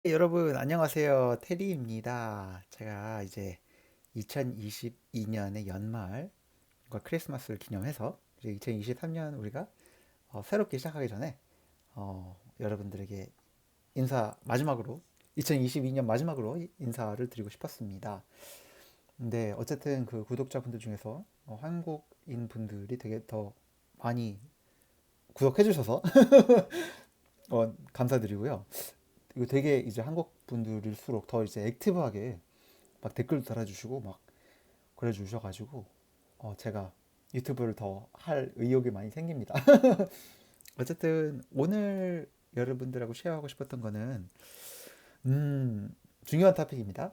네, 여러분 안녕하세요. 테리입니다. 제가 이제 2022년의 연말과 크리스마스를 기념해서 이제 2023년 우리가 새롭게 시작하기 전에 여러분들에게 인사 마지막으로 2022년 마지막으로 인사를 드리고 싶었습니다. 근데 어쨌든 그 구독자분들 중에서 한국인 분들이 되게 더 많이 구독해 주셔서 감사드리고요. 이거 되게 이제 한국 분들일수록 더 이제 액티브하게 막 댓글도 달아주시고 막 그래 주셔가지고 제가 유튜브를 더 할 의욕이 많이 생깁니다. 어쨌든 오늘 여러분들하고 쉐어하고 싶었던 거는 중요한 토픽입니다.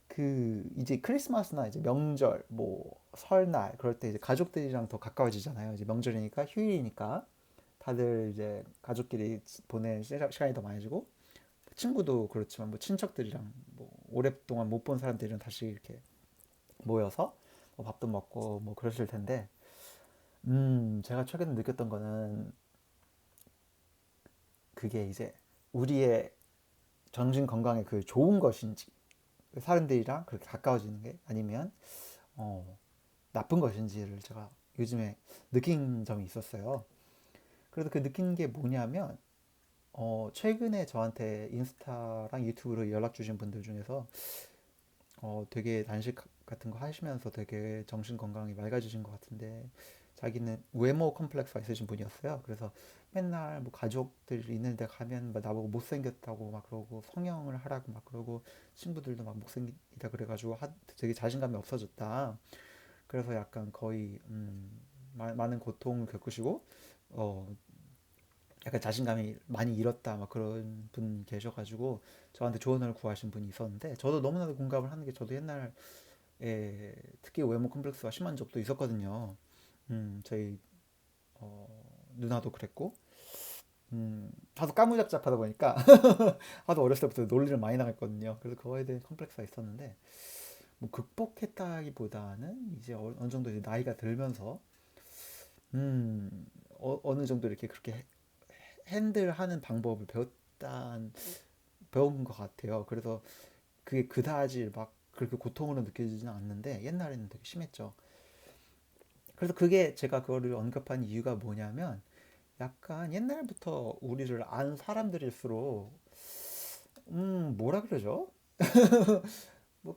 그 이제 크리스마스나 이제 명절 뭐 설날 그럴 때 이제 가족들이랑 더 가까워지잖아요. 이제 명절이니까 휴일이니까 다들 이제 가족끼리 보낸 시간이 더 많아지고 친구도 그렇지만 뭐 친척들이랑 뭐 오랫동안 못 본 사람들이랑 다시 이렇게 모여서 뭐 밥도 먹고 뭐 그러실 텐데, 제가 최근에 느꼈던 거는 그게 이제 우리의 정신 건강에 그 좋은 것인지, 사람들이랑 그렇게 가까워지는 게 아니면 어, 나쁜 것인지를 제가 요즘에 느낀 점이 있었어요. 그래서 그 느낀 게 뭐냐면 최근에 저한테 인스타랑 유튜브로 연락 주신 분들 중에서 되게 단식 같은 거 하시면서 되게 정신 건강이 맑아지신 것 같은데, 자기는 외모 컴플렉스가 있으신 분이었어요. 그래서 맨날 뭐 가족들 있는 데 가면 막 나보고 못생겼다고 막 그러고 성형을 하라고 막 그러고 친구들도 막 못생기다 그래가지고 되게 자신감이 없어졌다. 그래서 약간 거의 많은 고통을 겪으시고 어, 약간 자신감이 많이 잃었다 막 그런 분 계셔가지고 저한테 조언을 구하신 분이 있었는데, 저도 너무나도 공감을 하는 게, 저도 옛날에 특히 외모 컴플렉스가 심한 적도 있었거든요. 저희 어, 누나도 그랬고, 하도 까무잡잡하다 보니까 하도 어렸을 때부터 논리를 많이 나갔거든요. 그래서 그거에 대한 컴플렉스가 있었는데, 뭐 극복했다기보다는 이제 어느 정도 이제 나이가 들면서 어느 정도 이렇게 그렇게 핸들하는 방법을 배운 것 같아요. 그래서 그게 그다지 막 그렇게 고통으로 느껴지지는 않는데 옛날에는 되게 심했죠. 그래서 그게 제가 그거를 언급한 이유가 뭐냐면, 약간 옛날부터 우리를 안 사람들일수록 뭐라 그러죠? 뭐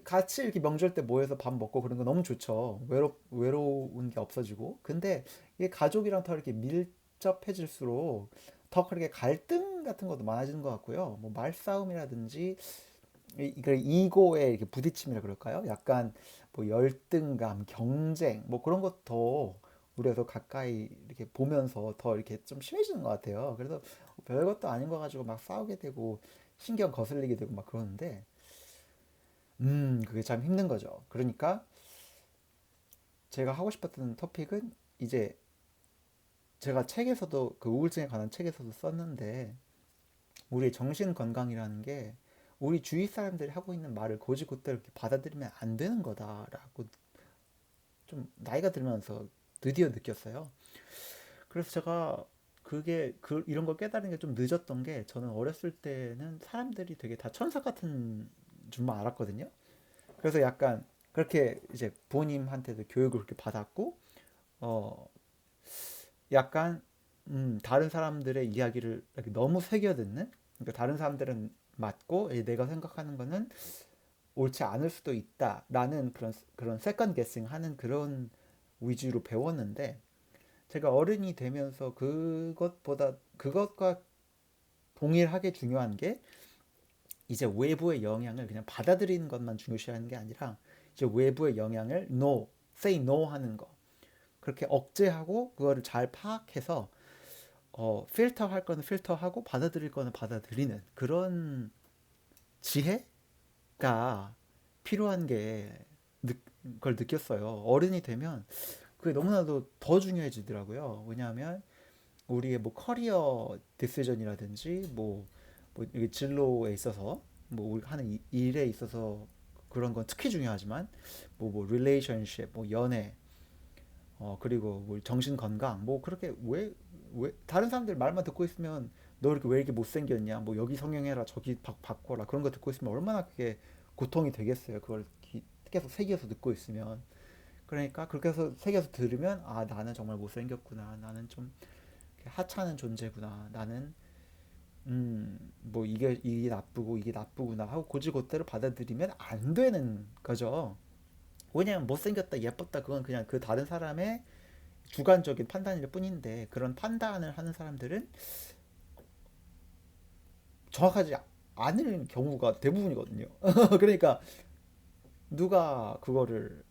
같이 이렇게 명절 때 모여서 밥 먹고 그런 거 너무 좋죠. 외로운 게 없어지고. 근데 이게 가족이랑 더 이렇게 밀접해질수록 더 그렇게 갈등 같은 것도 많아지는 것 같고요. 뭐 말싸움이라든지 이걸 이고에 이렇게 부딪힘이라 그럴까요? 약간 뭐 열등감, 경쟁, 뭐 그런 것도 우리가 더 가까이 이렇게 보면서 더 이렇게 좀 심해지는 것 같아요. 그래서 별것도 아닌 거 가지고 막 싸우게 되고 신경 거슬리게 되고 막 그러는데, 그게 참 힘든 거죠. 그러니까 제가 하고 싶었던 토픽은 이제 제가 책에서도 그 우울증에 관한 책에서도 썼는데, 우리의 정신 건강이라는 게 우리 주위 사람들이 하고 있는 말을 곧이곧대로 이렇게 받아들이면 안 되는 거다라고 좀 나이가 들면서 드디어 느꼈어요. 그래서 제가 이런 걸 깨달은 게 좀 늦었던 게, 저는 어렸을 때는 사람들이 되게 다 천사 같은 줄만 알았거든요. 그래서 약간 그렇게 이제 부모님한테도 교육을 그렇게 받았고, 어 약간 다른 사람들의 이야기를 이렇게 너무 새겨듣는, 그러니까 다른 사람들은 맞고 내가 생각하는 거는 옳지 않을 수도 있다라는 그런 세컨 게싱 하는 그런 위주로 배웠는데, 제가 어른이 되면서 그것과 동일하게 중요한 게, 이제 외부의 영향을 그냥 받아들이는 것만 중요시하는 게 아니라 이제 외부의 영향을 say no 하는 거, 그렇게 억제하고 그거를 잘 파악해서 필터 할 거는 필터하고 받아들일 거는 받아들이는 그런 지혜가 필요한 걸 느꼈어요. 어른이 되면 그게 너무나도 더 중요해지더라고요. 왜냐하면 우리의 뭐 커리어 디시전이라든지 뭐 이게 진로에 있어서 뭐 우리 하는 일에 있어서 그런 건 특히 중요하지만, 뭐 릴레이션십, 뭐 연애, 그리고 뭐 정신 건강, 뭐 그렇게 왜 다른 사람들 말만 듣고 있으면 너 이렇게 왜 이렇게 못생겼냐? 뭐 여기 성형해라, 저기 바꿔라. 그런 거 듣고 있으면 얼마나 그게 고통이 되겠어요. 그걸 계속 새겨서 듣고 있으면. 그러니까 그렇게 해서 새겨서 들으면 아 나는 정말 못생겼구나. 나는 좀 하찮은 존재구나. 나는 뭐 이게 나쁘고 이게 나쁘구나 하고 고지고대로 받아들이면 안 되는 거죠. 왜냐면 못생겼다, 예뻤다 그건 그냥 그 다른 사람의 주관적인 판단일 뿐인데 그런 판단을 하는 사람들은 정확하지 않을 경우가 대부분이거든요. 그러니까 누가 그거를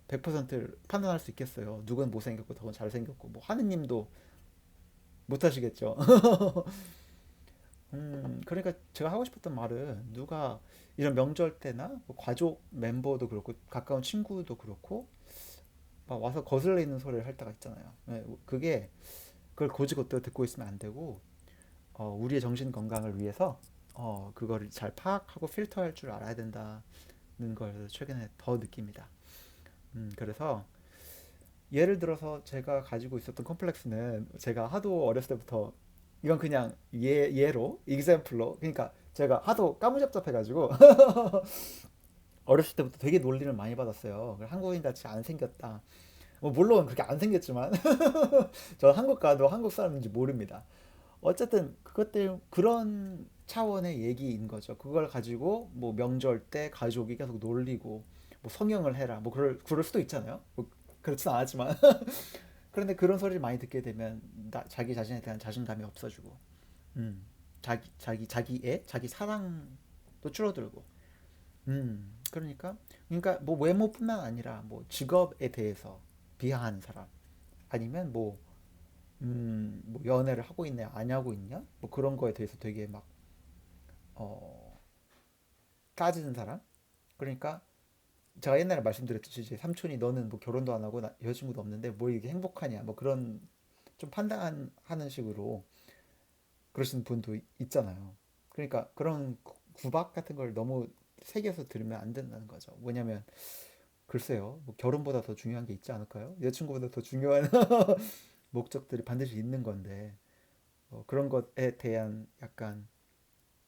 100% 판단할 수 있겠어요. 누군 못생겼고 누군 잘생겼고 뭐 하느님도 못하시겠죠. 그러니까 제가 하고 싶었던 말은 누가 이런 명절 때나 뭐 가족 멤버도 그렇고 가까운 친구도 그렇고 막 와서 거슬리는 소리를 할 때가 있잖아요. 네, 그게 그걸 고지고대로 듣고 있으면 안 되고 우리의 정신 건강을 위해서 그거를 잘 파악하고 필터할 줄 알아야 된다는 걸 최근에 더 느낍니다. 그래서 예를 들어서 제가 가지고 있었던 컴플렉스는 제가 하도 어렸을 때부터 이건 그냥 예로 example로 그러니까 제가 하도 까무잡잡해가지고 어렸을 때부터 되게 놀림을 많이 받았어요. 한국인 같이 안 생겼다. 뭐 물론 그렇게 안 생겼지만 저 한국 가도 한국 사람인지 모릅니다. 어쨌든 그것 때문에 그런 차원의 얘기인 거죠. 그걸 가지고 뭐 명절 때 가족이 계속 놀리고 뭐 성형을 해라 뭐 그럴 수도 있잖아요. 뭐 그렇진 않았지만 그런데 그런 소리를 많이 듣게 되면 자기 자신에 대한 자신감이 없어지고 자기 사랑도 줄어들고 그러니까 뭐 외모뿐만 아니라 뭐 직업에 대해서 비하하는 사람 아니면 뭐 연애를 하고 있냐 안 하고 있냐 뭐 그런 거에 대해서 되게 막 어, 따지는 사람 그러니까 제가 옛날에 말씀드렸듯이 이제 삼촌이 너는 뭐 결혼도 안 하고 여자친구도 없는데 뭐 이게 행복하냐 뭐 그런 좀 판단하는 식으로 그러시는 분도 있잖아요. 그러니까 그런 구박 같은 걸 너무 새겨서 들으면 안 된다는 거죠. 왜냐면 글쎄요, 뭐 결혼보다 더 중요한 게 있지 않을까요? 여자친구보다 더 중요한 목적들이 반드시 있는 건데 그런 것에 대한 약간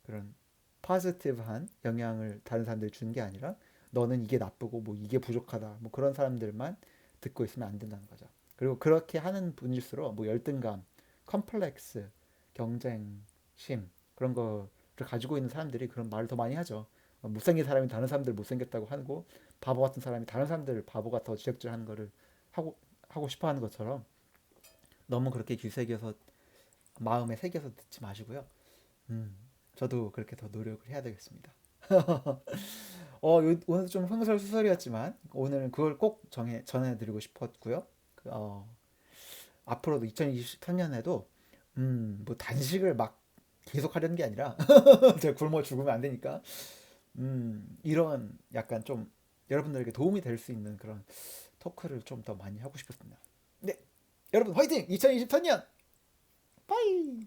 그런 파지티브한 영향을 다른 사람들이 주는 게 아니라 너는 이게 나쁘고 뭐 이게 부족하다 뭐 그런 사람들만 듣고 있으면 안 된다는 거죠. 그리고 그렇게 하는 분일수록 뭐 열등감, 컴플렉스, 경쟁심 그런 거를 가지고 있는 사람들이 그런 말을 더 많이 하죠. 못생긴 사람이 다른 사람들 못생겼다고 하고 바보 같은 사람이 다른 사람들 바보 같다고 지적질하는 거를 하고 싶어 하는 것처럼 너무 그렇게 귀새겨서 마음에 새겨서 듣지 마시고요. 음, 저도 그렇게 더 노력을 해야 되겠습니다. 오늘 좀 흥설수설이었지만 오늘은 그걸 꼭 전해드리고 싶었고요. 앞으로도 2023년에도 뭐 단식을 막 계속 하려는 게 아니라 제가 굶어 죽으면 안 되니까 이런 약간 좀 여러분들에게 도움이 될 수 있는 그런 토크를 좀 더 많이 하고 싶었습니다. 네, 여러분 화이팅! 2023년! 빠이!